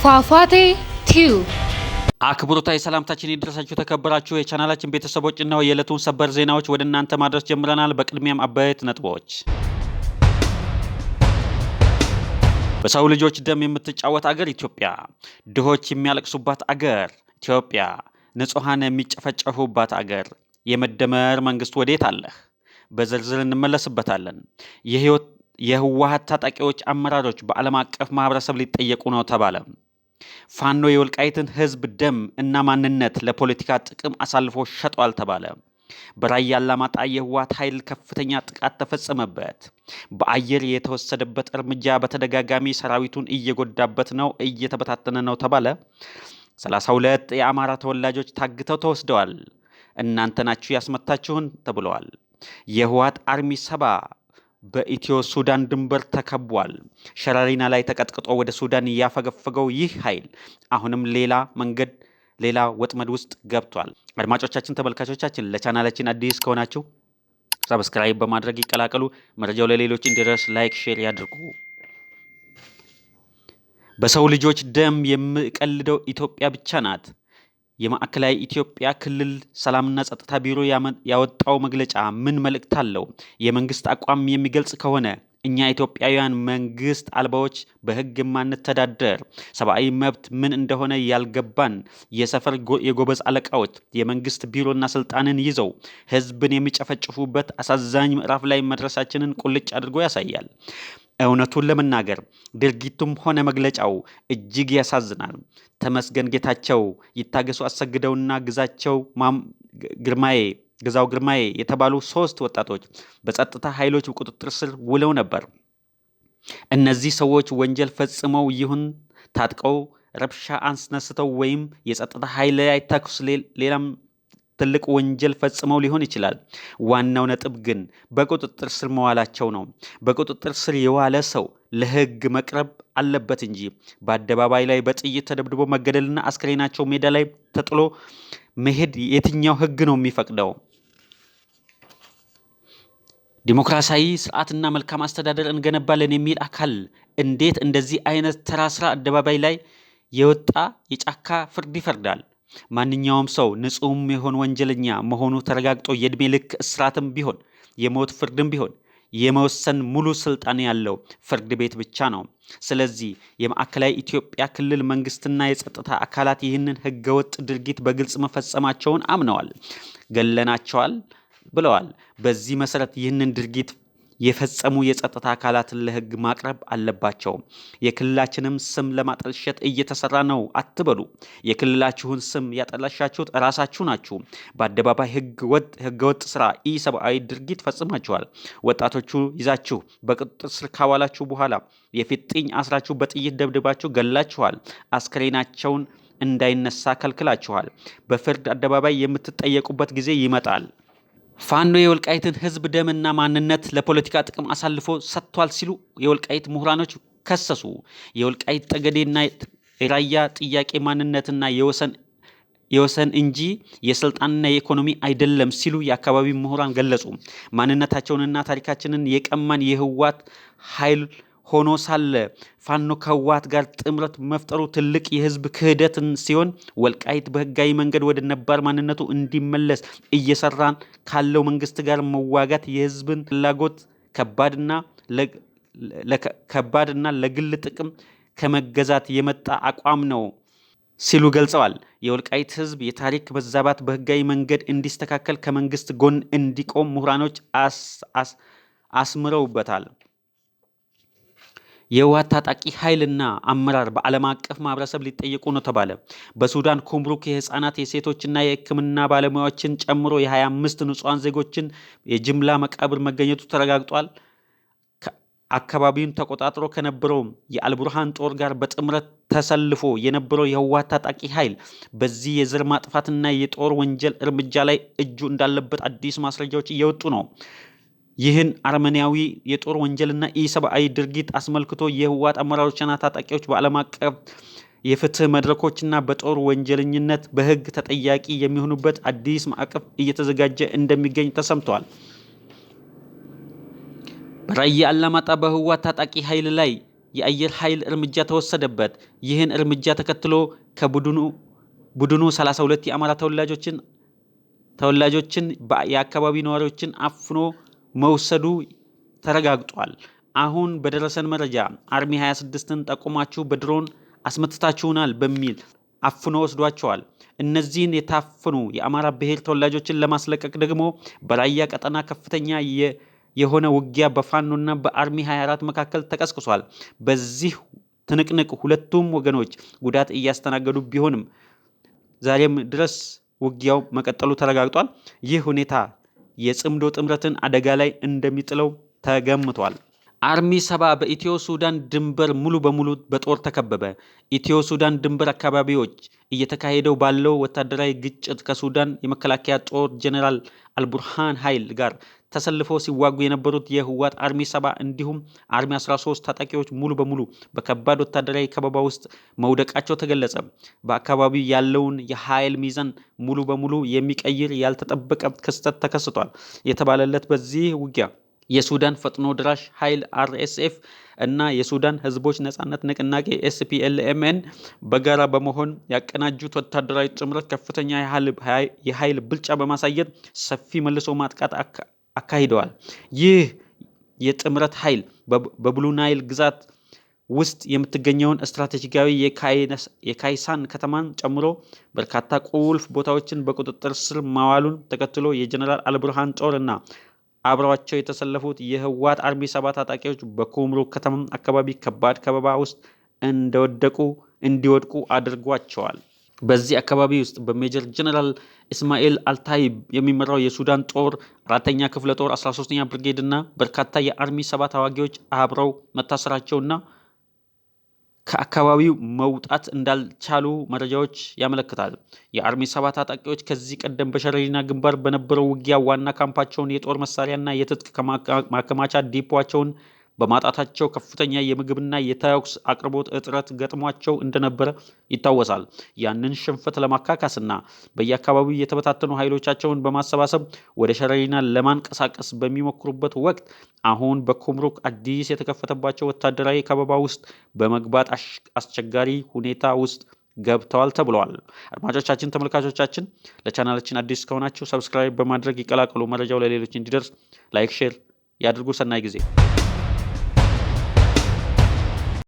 ፏፏቴ ቲዩብ አክብሮታዊ ሰላምታችን ይድረሳችሁ ተከበራችሁ የቻናላችን ቤተሰቦች እና የዕለቱን ሰበር ዜናዎች ወደ እናንተ ማድረስ ጀምረናል። በቅድሚያም አበይት ነጥቦች። በሰው ልጆች ደም የምትጫወት አገር ኢትዮጵያ፣ ድሆች የሚያለቅሱባት አገር ኢትዮጵያ፣ ንጹሃን የሚጨፈጨፉባት አገር። የመደመር መንግስት ወዴት አለህ? በዝርዝር እንመለስበታለን። የህወሓት ታጣቂዎች አመራሮች በዓለም አቀፍ ማህበረሰብ ሊጠየቁ ነው ተባለ። ፋኖ የወልቃይትን ህዝብ ደም እና ማንነት ለፖለቲካ ጥቅም አሳልፎ ሸጧል ተባለ። በራያ አላማጣ የህወሓት ኃይል ከፍተኛ ጥቃት ተፈጸመበት። በአየር የተወሰደበት እርምጃ በተደጋጋሚ ሰራዊቱን እየጎዳበት ነው፣ እየተበታተነ ነው ተባለ። 32 የአማራ ተወላጆች ታግተው ተወስደዋል። እናንተ ናችሁ ያስመታችሁን ተብለዋል። የህወሓት አርሚ 70 በኢትዮ ሱዳን ድንበር ተከቧል። ሸራሪና ላይ ተቀጥቅጦ ወደ ሱዳን ያፈገፈገው ይህ ኃይል አሁንም ሌላ ወጥመድ ውስጥ ገብቷል። አድማጮቻችን፣ ተመልካቾቻችን ለቻናላችን አዲስ ከሆናችሁ ሰብስክራይብ በማድረግ ይቀላቀሉ። መረጃው ለሌሎች እንዲደርስ ላይክ፣ ሼር ያድርጉ። በሰው ልጆች ደም የምቀልደው ኢትዮጵያ ብቻ ናት። የማዕከላዊ ኢትዮጵያ ክልል ሰላምና ጸጥታ ቢሮ ያወጣው መግለጫ ምን መልእክት አለው? የመንግስት አቋም የሚገልጽ ከሆነ እኛ ኢትዮጵያውያን መንግስት አልባዎች፣ በህግ የማንተዳደር፣ ሰብአዊ መብት ምን እንደሆነ ያልገባን የሰፈር የጎበዝ አለቃዎች የመንግስት ቢሮና ስልጣንን ይዘው ህዝብን የሚጨፈጭፉበት አሳዛኝ ምዕራፍ ላይ መድረሳችንን ቁልጭ አድርጎ ያሳያል። እውነቱን ለመናገር ድርጊቱም ሆነ መግለጫው እጅግ ያሳዝናል። ተመስገን ጌታቸው፣ ይታገሱ አሰግደውና ግዛው ግርማዬ የተባሉ 3 ወጣቶች በጸጥታ ኃይሎች ቁጥጥር ስር ውለው ነበር። እነዚህ ሰዎች ወንጀል ፈጽመው ይሁን ታጥቀው ረብሻ አስነስተው ወይም የጸጥታ ኃይል ላይ ተኩስ ሌላም ትልቅ ወንጀል ፈጽመው ሊሆን ይችላል። ዋናው ነጥብ ግን በቁጥጥር ስር መዋላቸው ነው። በቁጥጥር ስር የዋለ ሰው ለህግ መቅረብ አለበት እንጂ በአደባባይ ላይ በጥይት ተደብድቦ መገደልና አስክሬናቸው ሜዳ ላይ ተጥሎ መሄድ የትኛው ህግ ነው የሚፈቅደው? ዲሞክራሲያዊ ስርዓትና መልካም አስተዳደር እንገነባለን የሚል አካል እንዴት እንደዚህ አይነት ተራ ስራ አደባባይ ላይ የወጣ የጫካ ፍርድ ይፈርዳል? ማንኛውም ሰው ንጹህም የሆነ ወንጀለኛ መሆኑ ተረጋግጦ የእድሜ ልክ እስራትም ቢሆን የሞት ፍርድም ቢሆን የመወሰን ሙሉ ስልጣን ያለው ፍርድ ቤት ብቻ ነው። ስለዚህ የማዕከላዊ ኢትዮጵያ ክልል መንግስትና የጸጥታ አካላት ይህንን ህገወጥ ድርጊት በግልጽ መፈጸማቸውን አምነዋል፣ ገለናቸዋል ብለዋል። በዚህ መሰረት ይህንን ድርጊት የፈጸሙ የጸጥታ አካላትን ለህግ ማቅረብ አለባቸው። የክልላችንም ስም ለማጠልሸት እየተሰራ ነው አትበሉ። የክልላችሁን ስም ያጠላሻችሁት ራሳችሁ ናችሁ። በአደባባይ ህገወጥ ስራ፣ ኢሰብአዊ ድርጊት ፈጽማችኋል። ወጣቶቹ ይዛችሁ በቁጥጥር ስር ካዋላችሁ በኋላ የፊጥኝ አስራችሁ በጥይት ደብድባችሁ ገላችኋል። አስከሬናቸውን እንዳይነሳ ከልክላችኋል። በፍርድ አደባባይ የምትጠየቁበት ጊዜ ይመጣል። ፋኖ የወልቃይትን ህዝብ ደምና ማንነት ለፖለቲካ ጥቅም አሳልፎ ሰጥቷል ሲሉ የወልቃይት ምሁራኖች ከሰሱ። የወልቃይት ጠገዴና የራያ ጥያቄ ማንነትና የወሰን እንጂ የስልጣንና የኢኮኖሚ አይደለም ሲሉ የአካባቢ ምሁራን ገለጹ። ማንነታቸውንና ታሪካችንን የቀማን የህወሓት ኃይል ሆኖ ሳለ ፋኖ ከህወሓት ጋር ጥምረት መፍጠሩ ትልቅ የህዝብ ክህደትን ሲሆን ወልቃይት በህጋዊ መንገድ ወደ ነባር ማንነቱ እንዲመለስ እየሰራን ካለው መንግስት ጋር መዋጋት የህዝብን ፍላጎት ከባድና ለግል ጥቅም ከመገዛት የመጣ አቋም ነው ሲሉ ገልጸዋል። የወልቃይት ህዝብ የታሪክ መዛባት በህጋዊ መንገድ እንዲስተካከል ከመንግስት ጎን እንዲቆም ምሁራኖች አስምረውበታል። የህወሓት ታጣቂ ኃይልና አመራር በዓለም አቀፍ ማህበረሰብ ሊጠየቁ ነው ተባለ። በሱዳን ኩምሩክ የህፃናት የሴቶችና የህክምና ባለሙያዎችን ጨምሮ የ25 ንጹሃን ዜጎችን የጅምላ መቃብር መገኘቱ ተረጋግጧል። አካባቢውን ተቆጣጥሮ ከነበረው የአልቡርሃን ጦር ጋር በጥምረት ተሰልፎ የነበረው የህወሓት ታጣቂ ኃይል በዚህ የዘር ማጥፋትና የጦር ወንጀል እርምጃ ላይ እጁ እንዳለበት አዲስ ማስረጃዎች እየወጡ ነው። ይህን አርመኒያዊ የጦር ወንጀልና ኢሰብአዊ ድርጊት አስመልክቶ የህወሓት አመራሮችና ታጣቂዎች በዓለም አቀፍ የፍትህ መድረኮችና በጦር ወንጀለኝነት በህግ ተጠያቂ የሚሆኑበት አዲስ ማዕቀፍ እየተዘጋጀ እንደሚገኝ ተሰምቷል። በራያ አላማጣ በህወሓት ታጣቂ ኃይል ላይ የአየር ኃይል እርምጃ ተወሰደበት። ይህን እርምጃ ተከትሎ ቡድኑ 32 የአማራ ተወላጆችን የአካባቢ ነዋሪዎችን አፍኖ መውሰዱ ተረጋግጧል። አሁን በደረሰን መረጃ አርሚ 26ን ጠቁማችሁ በድሮን አስመትታችሁናል በሚል አፍኖ ወስዷቸዋል። እነዚህን የታፈኑ የአማራ ብሔር ተወላጆችን ለማስለቀቅ ደግሞ በራያ ቀጠና ከፍተኛ የሆነ ውጊያ በፋኖና በአርሚ 24 መካከል ተቀስቅሷል። በዚህ ትንቅንቅ ሁለቱም ወገኖች ጉዳት እያስተናገዱ ቢሆንም ዛሬም ድረስ ውጊያው መቀጠሉ ተረጋግጧል። ይህ ሁኔታ የጽምዶ ጥምረትን አደጋ ላይ እንደሚጥለው ተገምቷል። አርሚ 70 በኢትዮ ሱዳን ድንበር ሙሉ በሙሉ በጦር ተከበበ። ኢትዮ ሱዳን ድንበር አካባቢዎች እየተካሄደው ባለው ወታደራዊ ግጭት ከሱዳን የመከላከያ ጦር ጄኔራል አልቡርሃን ኃይል ጋር ተሰልፈው ሲዋጉ የነበሩት የህወሓት አርሚ 70 እንዲሁም አርሚ 13 ታጣቂዎች ሙሉ በሙሉ በከባድ ወታደራዊ ከበባ ውስጥ መውደቃቸው ተገለጸ። በአካባቢው ያለውን የኃይል ሚዛን ሙሉ በሙሉ የሚቀይር ያልተጠበቀ ክስተት ተከስቷል የተባለለት በዚህ ውጊያ የሱዳን ፈጥኖ ድራሽ ኃይል RSF እና የሱዳን ህዝቦች ነጻነት ንቅናቄ SPLMN በጋራ በመሆን ያቀናጁት ወታደራዊ ጥምረት ከፍተኛ የኃይል ብልጫ በማሳየት ሰፊ መልሶ ማጥቃት አካሂደዋል። ይህ የጥምረት ኃይል በብሉ ናይል ግዛት ውስጥ የምትገኘውን ስትራቴጂካዊ የካይሳን ከተማን ጨምሮ በርካታ ቁልፍ ቦታዎችን በቁጥጥር ስር ማዋሉን ተከትሎ የጀነራል አልቡርሃን ጦር እና አብረዋቸው የተሰለፉት የህወሓት አርሚ 7 ታጣቂዎች በኩምሩክ ከተማ አካባቢ ከባድ ከበባ ውስጥ እንዲወድቁ አድርጓቸዋል። በዚህ አካባቢ ውስጥ በሜጀር ጀነራል ኢስማኤል አልታይብ የሚመራው የሱዳን ጦር 4ኛ ክፍለ ጦር 13ኛ ብርጌድ እና በርካታ የአርሚ 7 ተዋጊዎች አብረው መታሰራቸውና ከአካባቢው መውጣት እንዳልቻሉ መረጃዎች ያመለክታል። የአርሚ 7 ታጣቂዎች ከዚህ ቀደም በሸረሪና ግንባር በነበረው ውጊያ ዋና ካምፓቸውን፣ የጦር መሳሪያና የትጥቅ ማከማቻ ዲፖቸውን በማጣታቸው ከፍተኛ የምግብና የተኩስ አቅርቦት እጥረት ገጥሟቸው እንደነበረ ይታወሳል። ያንን ሽንፈት ለማካካስና በየአካባቢው የተበታተኑ ኃይሎቻቸውን በማሰባሰብ ወደ ሸረሪና ለማንቀሳቀስ በሚሞክሩበት ወቅት አሁን በኩምሩክ አዲስ የተከፈተባቸው ወታደራዊ ከበባ ውስጥ በመግባት አስቸጋሪ ሁኔታ ውስጥ ገብተዋል ተብለዋል። አድማጮቻችን፣ ተመልካቾቻችን ለቻናላችን አዲስ ከሆናችሁ ሰብስክራይብ በማድረግ ይቀላቀሉ። መረጃው ለሌሎች እንዲደርስ ላይክ፣ ሼር ያድርጉ። ሰናይ ጊዜ